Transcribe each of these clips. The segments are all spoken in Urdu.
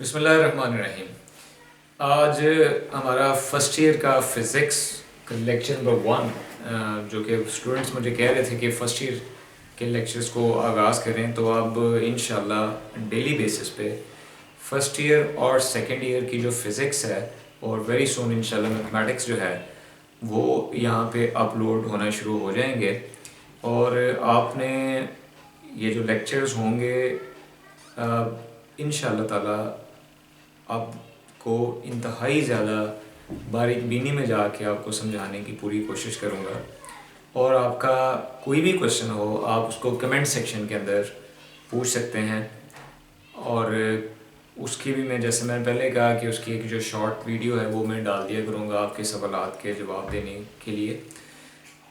بسم اللہ الرحمن الرحیم۔ آج ہمارا فرسٹ ایئر کا فزکس کا لیکچر نمبر 1، جو کہ اسٹوڈنٹس مجھے کہہ رہے تھے کہ فرسٹ ایئر کے لیکچرز کو آغاز کریں، تو اب انشاءاللہ ڈیلی بیسس پہ فرسٹ ایئر اور سیکنڈ ایئر کی جو فزکس ہے اور ویری سون انشاءاللہ میتھمیٹکس جو ہے وہ یہاں پہ اپلوڈ ہونا شروع ہو جائیں گے، اور آپ نے یہ جو لیکچرز ہوں گے انشاءاللہ تعالی آپ کو انتہائی زیادہ باریک بینی میں جا کے آپ کو سمجھانے کی پوری کوشش کروں گا، اور آپ کا کوئی بھی کوشچن ہو آپ اس کو کمنٹ سیکشن کے اندر پوچھ سکتے ہیں، اور اس کی بھی میں جیسے میں نے پہلے کہا کہ اس کی ایک جو شارٹ ویڈیو ہے وہ میں ڈال دیا کروں گا آپ کے سوالات کے جواب دینے کے لیے۔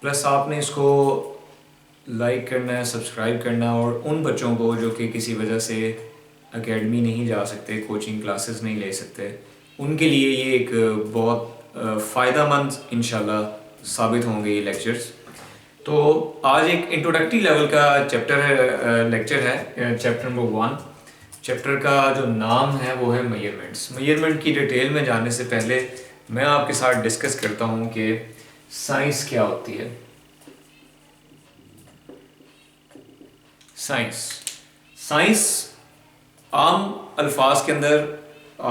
پلس آپ نے اس کو لائک کرنا ہے، سبسکرائب کرنا، اور ان بچوں کو جو کہ کسی وجہ سے اکیڈمی نہیں جا سکتے، کوچنگ کلاسز نہیں لے سکتے، ان کے لیے یہ ایک بہت فائدہ مند انشاءاللہ ثابت ہوں گے یہ لیکچرز۔ تو آج ایک انٹروڈکٹری لیول کا لیکچر ہے، چیپٹر نمبر 1۔ چیپٹر کا جو نام ہے وہ ہے میجرمنٹس۔ میجرمنٹ کی ڈیٹیل میں جانے سے پہلے میں آپ کے ساتھ ڈسکس کرتا ہوں کہ سائنس کیا ہوتی ہے۔ سائنس عام الفاظ کے اندر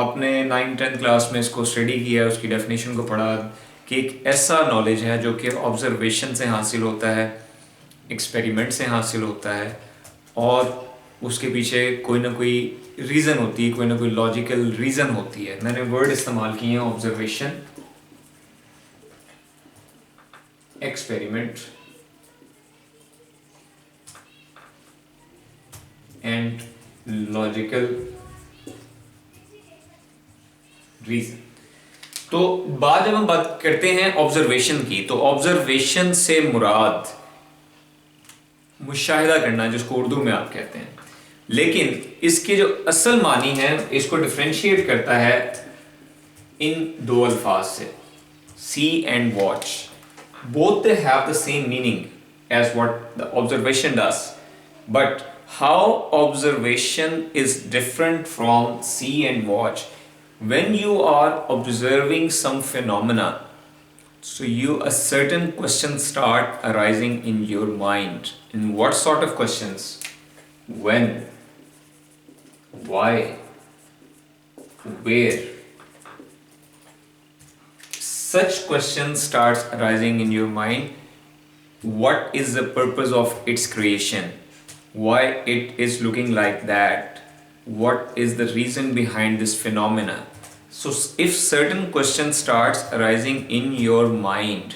آپ نے 9th 10th کلاس میں اس کو اسٹڈی کیا، اس کی ڈیفینیشن کو پڑھا کہ ایک ایسا نالج ہے جو کہ آبزرویشن سے حاصل ہوتا ہے، ایکسپیریمنٹ سے حاصل ہوتا ہے، اور اس کے پیچھے کوئی نہ کوئی ریزن ہوتی ہے، کوئی نہ کوئی لاجیکل ریزن ہوتی ہے۔ میں نے ورڈ استعمال کیے ہیں: observation, experiment and logical reason. تو جب ہم بات کرتے ہیں آبزرویشن کی، تو آبزرویشن سے مراد مشاہدہ کرنا، جس کو اردو میں آپ کہتے ہیں، لیکن اس کے جو اصل معنی ہے اس کو ڈفرینشیٹ کرتا ہے ان دو الفاظ سے: see and watch. both they have the same meaning as what the observation does, but how observation is different from see and watch. When you are observing some phenomena, so a certain questions start arising in your mind. And what sort of questions? When? Why? Where? Such questions starts arising in your mind. What is the purpose of its creation? Why it is looking like that? What is the reason behind this phenomena? So if certain questions starts arising in your mind,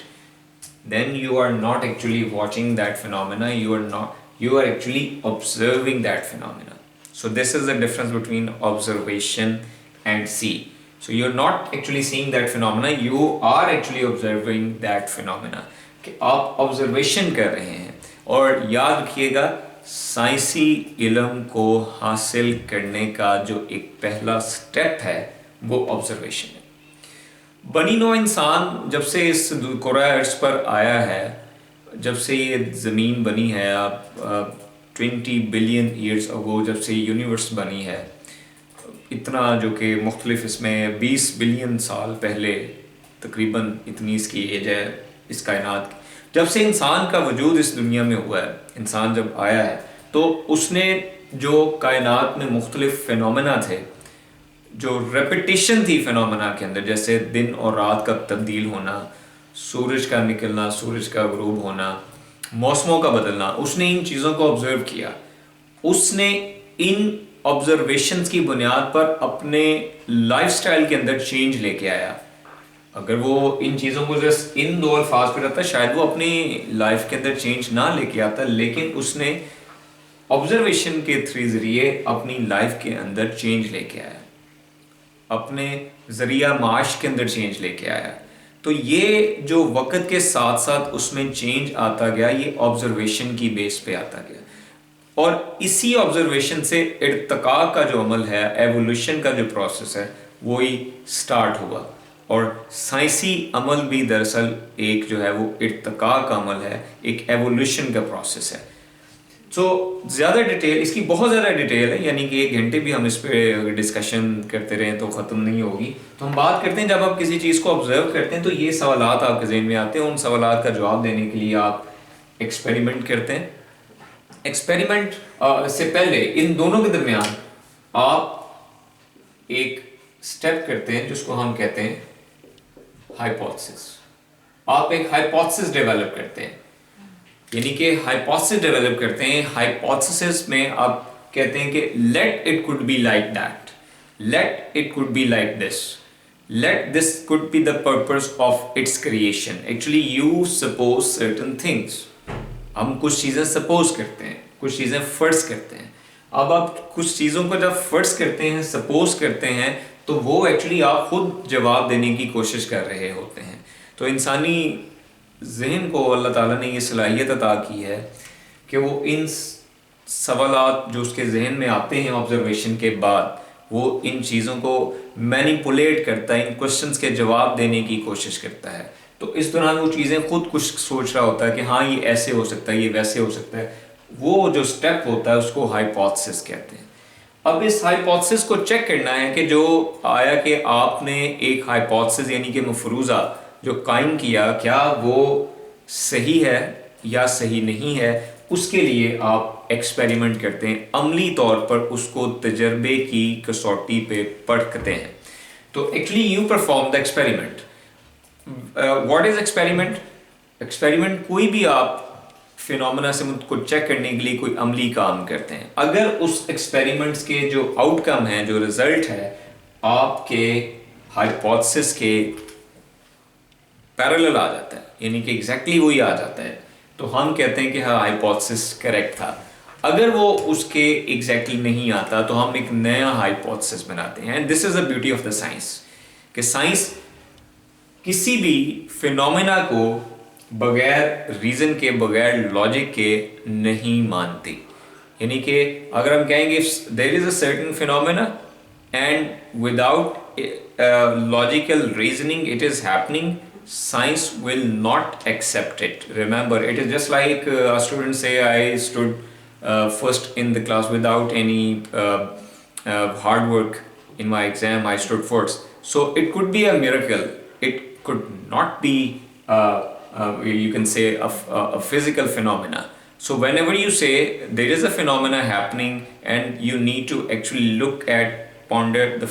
then you are not actually watching that phenomena, you are actually observing that phenomena. So this is the difference between observation and see. So you're not actually seeing that phenomena, you are actually observing that phenomena. کہ آپ observation کر رہے ہیں، اور یاد رکھیے گا سائنسی علم کو حاصل کرنے کا جو ایک پہلا سٹیپ ہے وہ observation ہے۔ بنی نوع انسان جب سے اس کرۂ ارض پر آیا ہے، جب سے یہ زمین بنی ہے، 20 بلین ایئرز اگو جب سے یونیورس بنی ہے، اتنا جو کہ مختلف اس میں 20 بلین سال پہلے تقریباً اتنی اس کی ایج ہے اس کائنات کی، جب سے انسان کا وجود اس دنیا میں ہوا ہے، انسان جب آیا ہے تو اس نے جو کائنات میں مختلف فینومینا تھے، جو ریپیٹیشن تھی فینومینا کے اندر، جیسے دن اور رات کا تبدیل ہونا، سورج کا نکلنا، سورج کا غروب ہونا، موسموں کا بدلنا، اس نے ان چیزوں کو آبزرو کیا۔ اس نے ان آبزرویشنز کی بنیاد پر اپنے لائف سٹائل کے اندر چینج لے کے آیا۔ اگر وہ ان چیزوں کو جس ان دو الفاظ پہ رہتا شاید وہ اپنی لائف کے اندر چینج نہ لے کے آتا، لیکن اس نے آبزرویشن کے ذریعے اپنی لائف کے اندر چینج لے کے آیا، اپنے ذریعہ معاش کے اندر چینج لے کے آیا۔ تو یہ جو وقت کے ساتھ ساتھ اس میں چینج آتا گیا، یہ آبزرویشن کی بیس پہ آتا گیا، اور اسی آبزرویشن سے ارتقاء کا جو عمل ہے، ایوولوشن کا جو پروسیس ہے، وہی سٹارٹ ہوا۔ اور سائنسی عمل بھی دراصل ایک جو ہے وہ ارتقاء کا عمل ہے، ایک ایوولوشن کا پروسیس ہے۔ سو زیادہ ڈیٹیل اس کی بہت زیادہ ڈیٹیل ہے، یعنی کہ 1 گھنٹے بھی ہم اس پہ ڈسکشن کرتے رہیں تو ختم نہیں ہوگی. تو ہم بات کرتے ہیں جب آپ کسی چیز کو آبزرو کرتے ہیں تو یہ سوالات آپ کے ذہن میں آتے ہیں. ان سوالات کا جواب دینے کے لیے آپ ایکسپیریمنٹ کرتے ہیں. ایکسپیریمنٹ سے پہلے ان دونوں کے درمیان آپ ایک اسٹیپ کرتے ہیں جس کو ہم کہتے ہیں ہائپوتھسس. آپ ایک ہائپوتھسس ڈیولپ کرتے ہیں، یعنی کہ ہائپوتھسس ڈیولپ کرتے ہیں. ہائپوتھسس میں آپ کہتے ہیں کہ let it could be like that, let it could be like this, let this could be the purpose of its creation. Actually you suppose certain things. ہم کچھ چیزیں سپوز کرتے ہیں، کچھ چیزیں فرض کرتے ہیں. اب آپ کچھ چیزوں کو جب فرض کرتے ہیں، سپوز کرتے ہیں، تو وہ ایکچولی آپ خود جواب دینے کی کوشش کر رہے ہوتے ہیں. تو انسانی ذہن کو اللہ تعالیٰ نے یہ صلاحیت عطا کی ہے کہ وہ ان سوالات جو اس کے ذہن میں آتے ہیں آبزرویشن کے بعد، وہ ان چیزوں کو مینیپولیٹ کرتا ہے، ان کوشچنس کے جواب دینے کی کوشش کرتا ہے. تو اس دوران وہ چیزیں خود کچھ سوچ رہا ہوتا ہے کہ ہاں یہ ایسے ہو سکتا ہے، یہ ویسے ہو سکتا ہے. وہ جو سٹیپ ہوتا ہے اس کو ہائپوتھسس کہتے ہیں. اب اس ہائپوتھسس کو چیک کرنا ہے کہ جو آیا کہ آپ نے ایک ہائپوتھسس یعنی کہ مفروضہ جو قائم کیا، کیا وہ صحیح ہے یا صحیح نہیں ہے. اس کے لیے آپ ایکسپیریمنٹ کرتے ہیں، عملی طور پر اس کو تجربے کی کسوٹی پہ پرکھتے ہیں. تو actually you perform the experiment. What is experiment? Experiment کوئی بھی آپ فینومینا سے کو چیک کرنے کے لیے کوئی عملی کام کرتے ہیں. اگر اس ایکسپیریمنٹس کے جو آؤٹ کم ہے، جو رزلٹ ہے، آپ کے ہائپوتھسس کے پیرالل آ جاتا ہے، یعنی کہ ایگزیکٹلی وہی آ جاتا ہے، تو ہم کہتے ہیں کہ ہاں ہائپوتھسس کریکٹ تھا. اگر وہ اس کے ایگزیکٹلی نہیں آتا تو ہم ایک نیا ہائپوتھسس بناتے ہیں. And this is the beauty of the science, کہ سائنس کسی بھی فینومینا کو بغیر ریزن کے، بغیر لاجک کے نہیں مانتی. یعنی کہ اگر ہم کہیں گے there is a certain phenomena and without logical reasoning it is happening, science will not accept it. Remember, it is just like a student say I stood first in the class without any hard work in my exam, I stood first. So it could be a miracle, it could not be you can say a physical phenomena. So whenever you say there is a phenomena happening and you need to actually look at, ponder the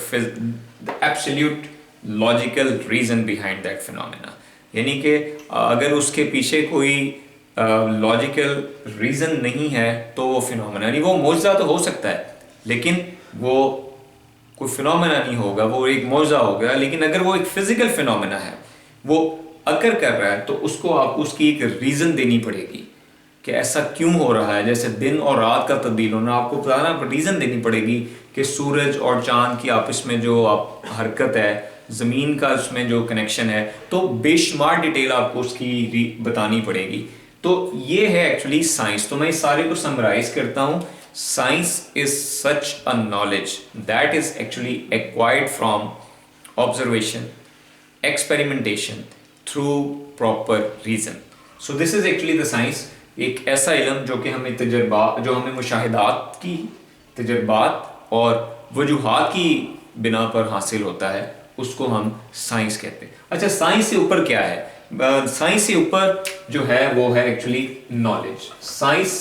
absolute logical reason behind that phenomena. یعنی کہ اگر اس کے پیچھے کوئی لاجیکل ریزن نہیں ہے تو وہ فینومینا نہیں. وہ معجزہ تو ہو سکتا ہے لیکن وہ کوئی فینومینا نہیں ہوگا، وہ ایک معجزہ ہوگا. لیکن اگر وہ ایک فزیکل فینومینا ہے، وہ اکر کر رہا ہے، تو اس کو آپ اس کی ایک ریزن دینی پڑے گی کہ ایسا کیوں ہو رہا ہے. جیسے دن اور رات کا تبدیل ہونا، آپ کو بتانا ریزن دینی پڑے گی کہ سورج اور چاند کی آپس میں جو آپ حرکت ہے، زمین کا اس میں جو کنیکشن ہے، تو بے شمار ڈیٹیل آپ کو اس کی بتانی پڑے گی. تو یہ ہے ایکچولی سائنس. تو میں اس سارے کو سمرائز کرتا ہوں. Science is such a knowledge that is actually acquired from observation, experimentation through proper reason. So this is actually the science. ایک ایسا علم جو کہ ہمیں تجربات، جو ہمیں مشاہدات کی، تجربات اور وجوہات کی بنا پر حاصل ہوتا ہے، اس کو ہم سائنس کہتے ہیں. اچھا، سائنس سے اوپر کیا ہے؟ سائنس سے اوپر جو ہے وہ ہے actually knowledge. Science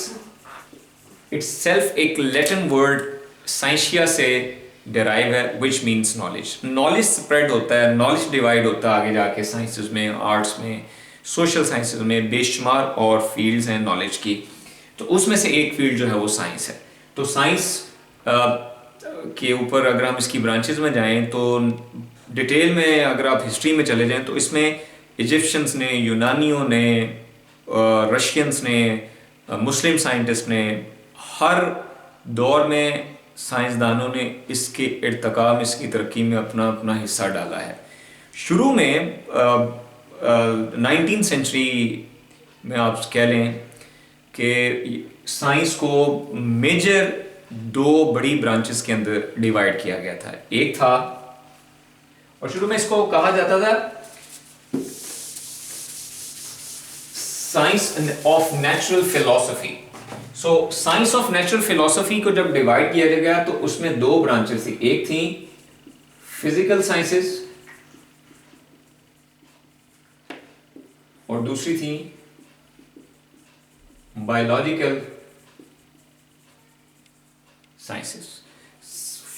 itself ایک لیٹن ورڈ سائنشیا سے ڈرائیو ہے which means knowledge. Knowledge spread ہوتا ہے، نالج ڈیوائڈ ہوتا ہے آگے جا کے سائنسز میں، آرٹس میں، سوشل سائنسز میں. بے شمار اور فیلڈز ہیں نالج کی، تو اس میں سے ایک فیلڈ جو ہے وہ سائنس ہے. تو سائنس کے اوپر اگر ہم اس کی برانچز میں جائیں تو ڈیٹیل میں اگر آپ ہسٹری میں چلے جائیں تو اس میں ایجپشنس نے، یونانیوں نے، رشینس نے، مسلم سائنٹسٹ نے، ہر دور میں سائنسدانوں نے اس کے ارتقاء میں، اس کی ترقی میں اپنا اپنا حصہ ڈالا ہے. شروع میں 19 سینچری میں آپ کہہ لیں کہ سائنس کو میجر 2 بڑی برانچز کے اندر ڈیوائڈ کیا گیا تھا. ایک تھا، اور شروع میں اس کو کہا جاتا تھا سائنس آف نیچرل فلسفی. سو سائنس آف نیچرل فلسفی کو جب ڈیوائڈ کیا گیا تو اس میں دو برانچز تھی, ایک تھی فزیکل سائنسز اور دوسری تھی biological sciences.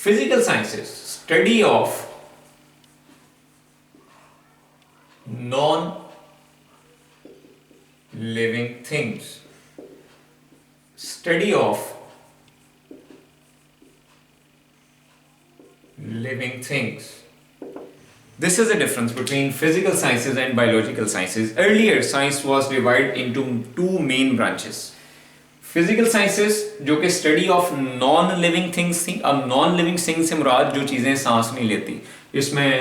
Physical sciences study of naan living things, study of living things. This is the difference between physical sciences and biological sciences. Earlier science was divided into two main branches. Physical sciences جو کہ study of non living things تھی. اب non living things سے مراد جو چیزیں سانس نہیں لیتی, اس میں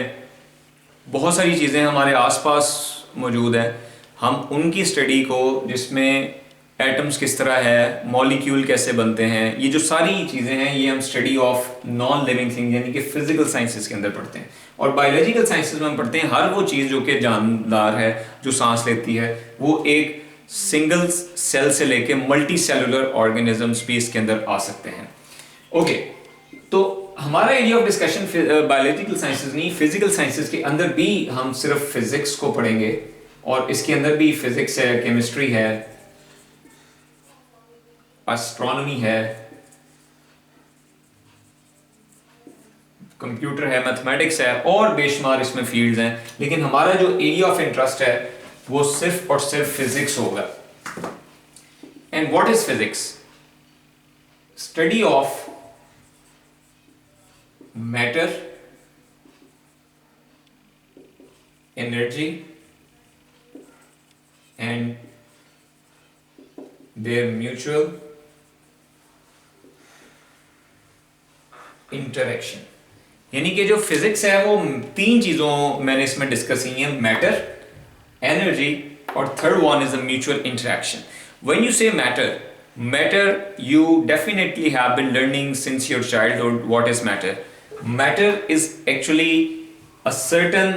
بہت ساری چیزیں ہمارے آس پاس موجود ہیں, ہم ان کی اسٹڈی کو, جس میں ایٹمز کس طرح ہے, مالیکیول کیسے بنتے ہیں, یہ جو ساری چیزیں ہیں یہ ہم study of non living thing یعنی کہ فزیکل سائنسز کے اندر پڑھتے ہیں. اور بایولوجیکل سائنسز میں ہم پڑھتے ہیں ہر وہ چیز جو کہ جاندار ہے, جو سانس لیتی ہے, وہ ایک سنگل سیل سے لے کے ملٹی سیلولر آرگینزمز بھی اس کے اندر آ سکتے ہیں. اوکے, تو ہمارا area of discussion biological sciences نہیں, فزیکل سائنسز کے اندر بھی ہم صرف فزکس کو پڑھیں گے, اور اس کے اندر بھی فزکس ہے, کیمسٹری ہے, اسٹرانومی ہے, کمپیوٹر ہے, میتھمیٹکس ہے, اور بے شمار اس میں فیلڈز ہیں. لیکن ہمارا جو ایریا آف انٹرسٹ ہے وہ صرف اور صرف فزکس ہوگا. And what is physics? Study of matter, energy and their mutual interaction. یعنی کہ جو فزکس ہے وہ تین چیزوں میں نے اس میں ڈسکس کی ہیں, میٹر, انرجی, اور third one is a mutual interaction. When you say matter, you definitely have been learning since your childhood what is matter. Matter is actually a certain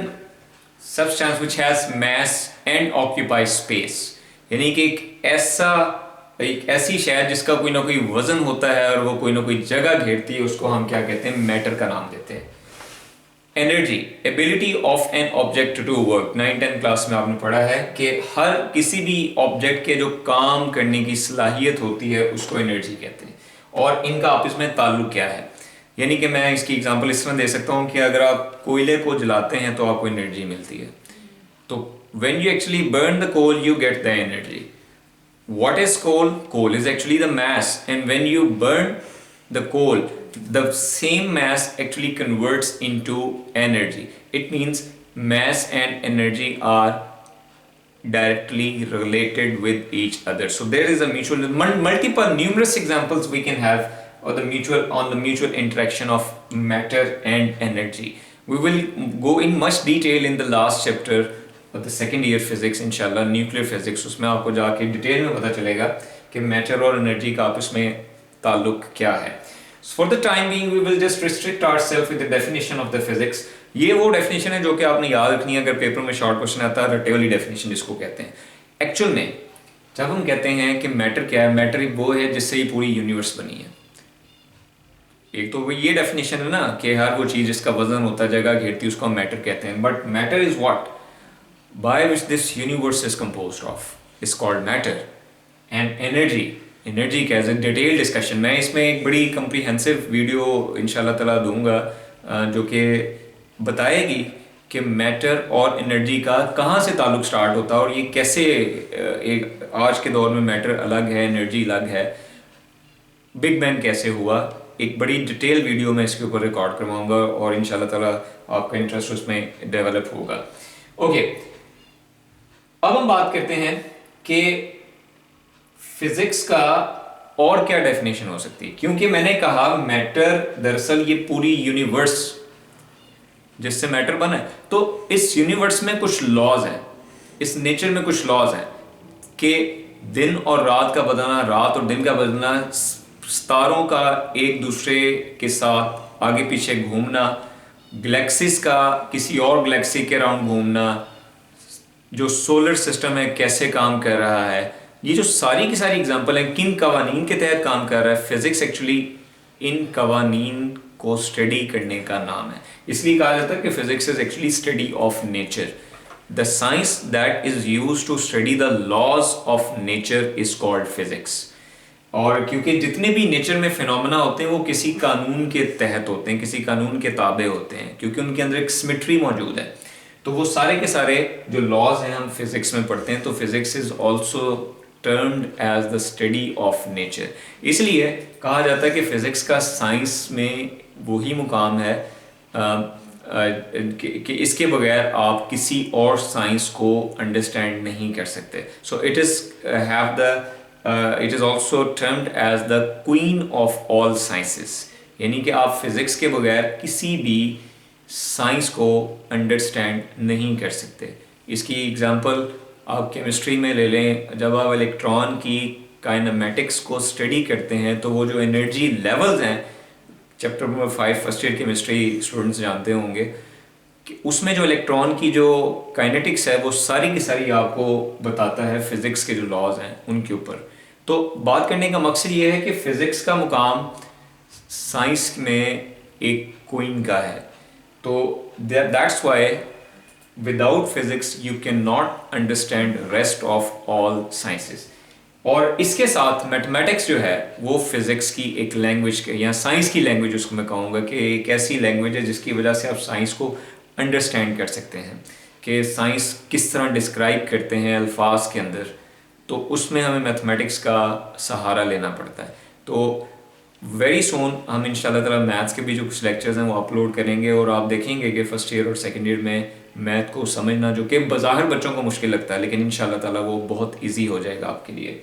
substance which has mass and occupies space. یعنی کہ ایک ایسی شے جس کا کوئی نہ کوئی وزن ہوتا ہے اور وہ کوئی نہ کوئی جگہ گھیرتی ہے, اس کو ہم کیا کہتے ہیں؟ میٹر کا نام دیتے ہیں. Energy, ability of an object to work. 9-10 class میں آپ نے پڑھا ہے کہ ہر کسی بھی آبجیکٹ کے جو کام کرنے کی صلاحیت ہوتی ہے اس کو انرجی کہتے ہیں. اور ان کا آپس میں تعلق کیا ہے؟ یعنی کہ میں اس کی اگزامپل اس طرح دے سکتا ہوں کہ اگر آپ کوئلے کو جلاتے ہیں تو آپ کو انرجی ملتی ہے. تو when you actually burn the coal you get the energy. What is coal? Coal is actually the mass, and when you burn the coal, the same mass actually converts into energy. It means mass and energy are directly related with each other. So there is a multiple numerous examples we can have on the mutual interaction of matter and energy. We will go in much detail in the last chapter of the second year physics, inshallah, nuclear physics. اس میں آپ کو جا کے ڈیٹیل میں پتہ چلے گا کہ میٹر اور انرجی کا آپس میں تعلق کیا ہے. For the time being we will just restrict ourselves with the definition of the physics. یہ وہ ڈیفینیشن ہے جو کہ آپ نے یاد رکھنی ہے اگر پیپر میں شارٹ کوشچن آتا ہے, رٹے والی ڈیفینیشن جس کو کہتے ہیں. ایکچوئل میں جب ہم کہتے ہیں کہ میٹر کیا ہے, میٹر وہ ہے جس سے یہ پوری یونیورس بنی ہے. ایک تو یہ ڈیفینیشن ہے نا کہ ہر وہ چیز جس کا وزن ہوتا ہے, جگہ گھیرتی ہے, اس کو ہم میٹر کہتے ہیں. But matter is what by which this universe is composed of is called matter. And energy کا is a detailed discussion. میں اس میں ایک بڑی comprehensive ویڈیو انشاءاللہ تعالیٰ دوں گا جو کہ بتائے گی کہ میٹر اور انرجی کا کہاں سے تعلق سٹارٹ ہوتا ہے اور یہ کیسے ایک آج کے دور میں میٹر الگ ہے, انرجی الگ ہے, بگ بینگ کیسے ہوا. ایک بڑی ڈیٹیل ویڈیو میں اس کے اوپر ریکارڈ کرواؤں گا اور انشاءاللہ تعالیٰ آپ کا انٹرسٹ اس میں ڈیولپ ہوگا. اوکے, اب ہم بات کرتے ہیں کہ فزکس کا اور کیا ڈیفینیشن ہو سکتی ہے, کیونکہ میں نے کہا میٹر دراصل یہ پوری یونیورس جس سے میٹر بنا ہے, تو اس یونیورس میں کچھ لاز ہیں, اس نیچر میں کچھ لاز ہیں کہ دن اور رات کا بدلنا, رات اور دن کا بدلنا, ستاروں کا ایک دوسرے کے ساتھ آگے پیچھے گھومنا, گلیکسیز کا کسی اور گلیکسی کے اراؤنڈ گھومنا, جو سولر سسٹم ہے کیسے کام کر رہا ہے, یہ جو ساری کی ساری اگزامپل ہیں کن قوانین کے تحت کام کر رہا ہے فزکس، ایکچولی ان قوانین کو اسٹڈی کرنے کا نام ہے. اس لیے کہا جاتا ہے کہ physics is actually study of nature. The science that is use to study the laws of nature is called physics. اور کیونکہ جتنے بھی نیچر میں فینومنا ہوتے ہیں وہ کسی قانون کے تحت ہوتے ہیں، کسی قانون کے تابع ہوتے ہیں، کیونکہ ان کے اندر ایک سمیٹری موجود ہے. تو وہ سارے کے سارے جو لاز ہیں ہم فزکس میں پڑھتے ہیں. تو physics is also termed as the study of nature. اس لیے کہا جاتا ہے کہ فزکس کا سائنس میں وہی مقام ہے کہ اس کے بغیر آپ کسی اور سائنس کو انڈرسٹینڈ نہیں کر سکتے. So it is also termed as the queen of all sciences. یعنی کہ آپ فزکس کے بغیر کسی بھی سائنس کو انڈرسٹینڈ نہیں کر سکتے. اس کی اگزامپل آپ کیمسٹری میں لے لیں. جب آپ الیکٹران کی کائنمیٹکس کو اسٹڈی کرتے ہیں تو وہ جو انرجی لیولز ہیں، chapter number 5 first year chemistry students جانتے ہوں گے کہ اس میں جو الیکٹران کی جو کائنیٹکس ہے وہ ساری کی ساری آپ کو بتاتا ہے فزکس کے جو لاز ہیں ان کے اوپر. تو بات کرنے کا مقصد یہ ہے کہ فزکس کا مقام سائنس میں ایک کوئن کا ہے. تو that's why without physics you can not understand rest of all sciences. اور اس کے ساتھ میتھمیٹکس جو ہے وہ فزکس کی ایک لینگویج یا سائنس کی لینگویج اس کو میں کہوں گا کہ ایک ایسی لینگویج ہے جس کی وجہ سے آپ سائنس کو انڈرسٹینڈ کر سکتے ہیں کہ سائنس کس طرح ڈسکرائب کرتے ہیں الفاظ کے اندر. تو اس میں ہمیں میتھمیٹکس کا سہارا لینا پڑتا ہے. تو ویری سون ہم ان شاء اللہ تعالیٰ میتھس کے بھی جو کچھ لیکچرز ہیں وہ اپلوڈ کریں گے، اور آپ دیکھیں گے کہ فرسٹ ایئر اور سیکنڈ ایئر میں میتھ کو سمجھنا جو کہ بظاہر بچوں کو مشکل لگتا ہے لیکن ان شاء اللہ تعالیٰ وہ بہت ایزی ہو جائے گا آپ کے لیے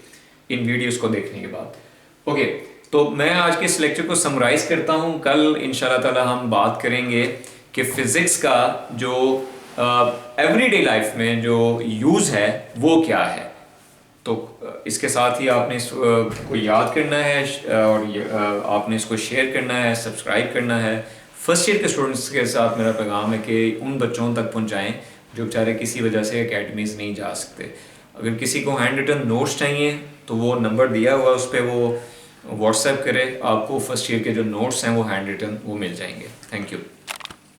ان ویڈیوز کو دیکھنے کے بعد. اوکے، تو میں آج کے اس لیکچر کو سمرائز کرتا ہوں. کل ان شاء اللہ تعالیٰ ہم بات کریں گے کہ فزکس کا جو ایوری ڈے لائف میں جو یوز ہے وہ کیا ہے. تو اس کے ساتھ ہی آپ نے اس کو یاد کرنا ہے اور آپ نے اس کو شیئر کرنا ہے، سبسکرائب کرنا ہے. فرسٹ ایئر کے اسٹوڈنٹس کے ساتھ میرا پیغام ہے کہ ان بچوں تک پہنچائیں جو بیچارے کسی وجہ سے اکیڈمیز نہیں جا سکتے. اگر کسی کو ہینڈ ریٹن نوٹس چاہیے تو وہ نمبر دیا ہوا اس پہ وہ واٹس ایپ کرے، آپ کو فرسٹ ایئر کے جو نوٹس ہیں وہ ہینڈ ریٹن وہ مل جائیں گے. Thank you.